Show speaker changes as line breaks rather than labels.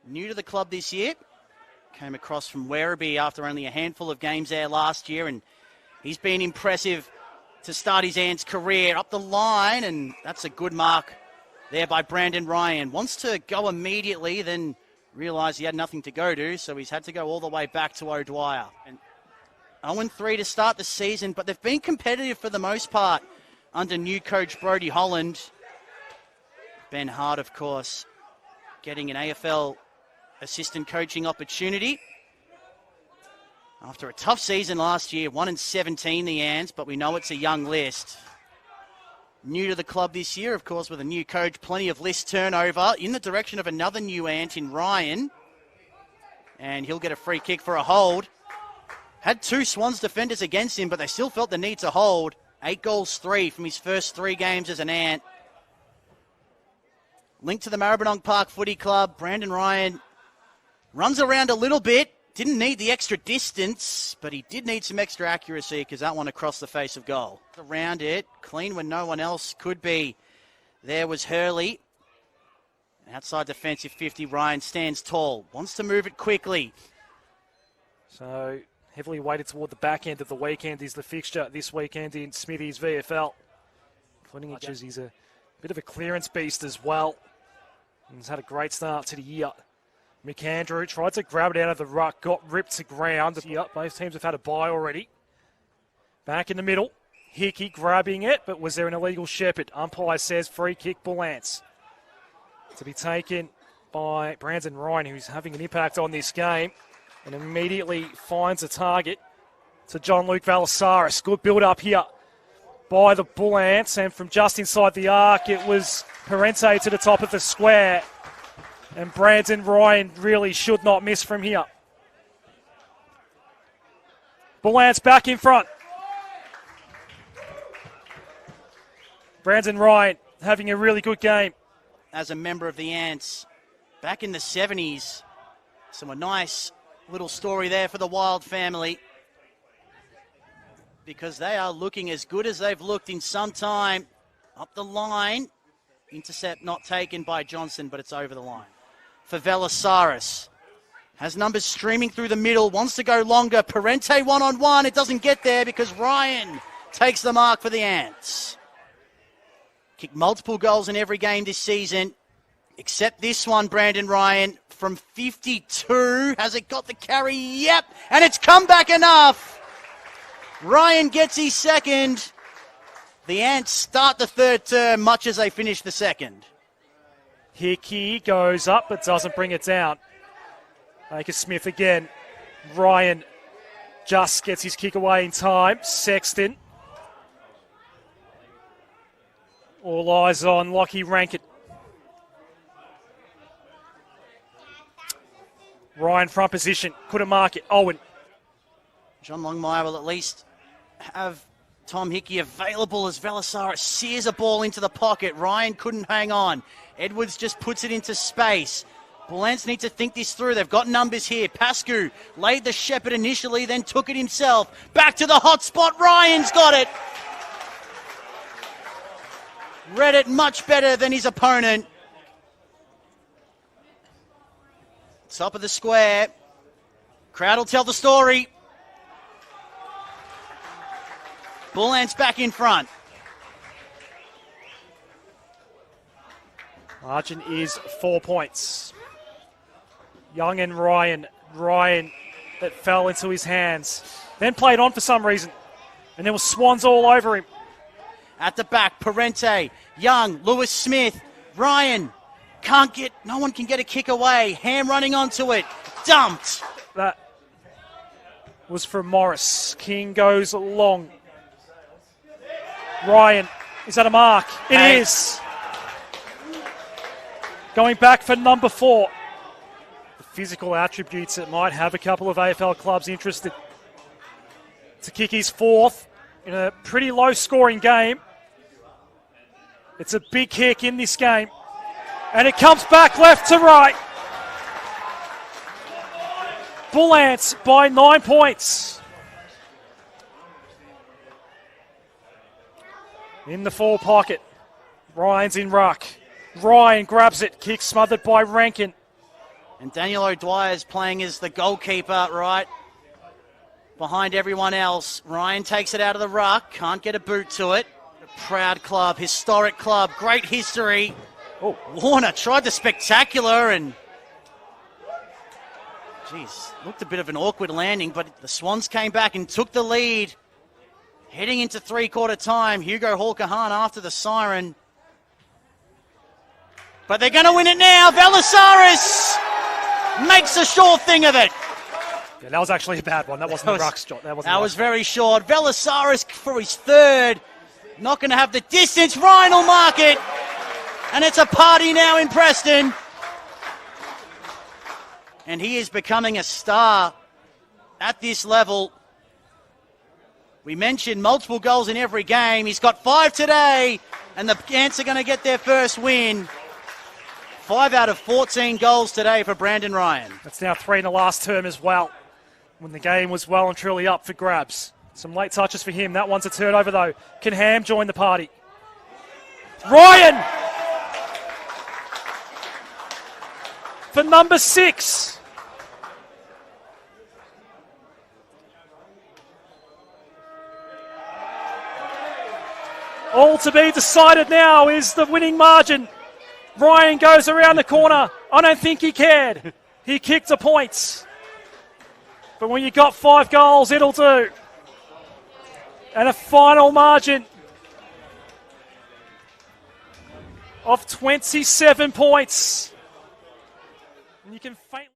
new to the club this year. Came across from Werribee after only a handful of games there last year, and he's been impressive to start his Ants career. Up the line, and that's a good mark there by Brandon Ryan. Wants to go immediately, then realised he had nothing to go to, so he's had to go all the way back to O'Dwyer. And 0-3 to start the season, but they've been competitive for the most part under new coach Brodie Holland. Ben Hart, of course, getting an AFL assistant coaching opportunity. After a tough season last year, 1-17 the Ants, but we know it's a young list. New to the club this year, of course, with a new coach, plenty of list turnover in the direction of another new Ant in Ryan. And he'll get a free kick for a hold. Had two Swans defenders against him, but they still felt the need to hold. 8 goals, 3 from his first 3 games as an Ant. Linked to the Maribyrnong Park Footy Club, Brandon Ryan runs around a little bit. Didn't need the extra distance, but he did need some extra accuracy because that one across the face of goal. Around it, clean when no one else could be. There was Hurley. Outside defensive 50, Ryan stands tall. Wants to move it quickly.
So heavily weighted toward the back end of the weekend is the fixture this weekend in Smithy's VFL. Including he's a bit of a clearance beast as well. He's had a great start to the year. McAndrew tried to grab it out of the ruck, got ripped to ground. Yep, both teams have had a bye already. Back in the middle, Hickey grabbing it, but was there an illegal shepherd? Umpire says free kick Bullants. To be taken by Brandon Ryan, who's having an impact on this game, and immediately finds a target to John Luke Valasaris. Good build-up here by the Bullants, and from just inside the arc, it was Parente to the top of the square. And Brandon Ryan really should not miss from here. Bullants back in front. Brandon Ryan having a really good game.
As a member of the Ants back in the 70s. So a nice little story there for the Wild family. Because they are looking as good as they've looked in some time. Up the line. Intercept not taken by Johnson, but it's over the line. For Valasaris. Has numbers streaming through the middle. Wants to go longer. Parente one-on-one. It doesn't get there because Ryan takes the mark for the Ants. Kicked multiple goals in every game this season. Except this one, Brandon Ryan. From 52. Has it got the carry? Yep. And it's come back enough. Ryan gets his second. The Ants start the third term much as they finish the second.
Hickey goes up but doesn't bring it down. Baker Smith again. Ryan just gets his kick away in time. Sexton. All eyes on Lockie Rankin. Ryan front position. Couldn't mark it. Owen.
John Longmire will at least have Tom Hickey available as Valasaris sears a ball into the pocket. Ryan couldn't hang on. Edwards just puts it into space. Bullants need to think this through. They've got numbers here. Pascu laid the shepherd initially, then took it himself. Back to the hot spot. Ryan's got it. Read it much better than his opponent. Top of the square. Crowd will tell the story. Bullants back in front.
Margin is 4 points. Young and Ryan. Ryan that fell into his hands. Then played on for some reason. And there was Swans all over him.
At the back, Parente, Young, Lewis Smith, Ryan. No one can get a kick away. Ham running onto it. Dumped.
That was from Morris. King goes long. Ryan, is that a mark? It is. Going back for number 4. The physical attributes that might have a couple of AFL clubs interested to kick his 4th in a pretty low-scoring game. It's a big kick in this game. And it comes back left to right. Bullants by 9 points. In the 4 pocket. Ryan's in ruck. Ryan grabs it. Kick smothered by Rankin.
And Daniel O'Dwyer's playing as the goalkeeper, right behind everyone else. Ryan takes it out of the ruck, can't get a boot to it. A proud club, historic club, great history. Oh, Warner tried the spectacular and, geez, looked a bit of an awkward landing, but the Swans came back and took the lead. Heading into three-quarter time, Hugo Hawker-Hahn after the siren. But they're going to win it now. Velasaris makes a sure thing of it.
Yeah, that was actually a bad one. That wasn't a ruck shot. That
was very short. Velasaris for his third. Not going to have the distance. Ryan will mark it. And it's a party now in Preston. And he is becoming a star at this level. We mentioned multiple goals in every game. He's got 5 today. And the Ants are going to get their first win. 5 out of 14 goals today for Brandon Ryan.
That's now 3 in the last term as well, when the game was well and truly up for grabs. Some late touches for him. That one's a turnover, though. Can Ham join the party? Ryan! For number 6. All to be decided now is the winning margin. Ryan goes around the corner. I don't think he cared. He kicked the points. But when you got 5 goals, it'll do. And a final margin of 27 points. And you can faintly...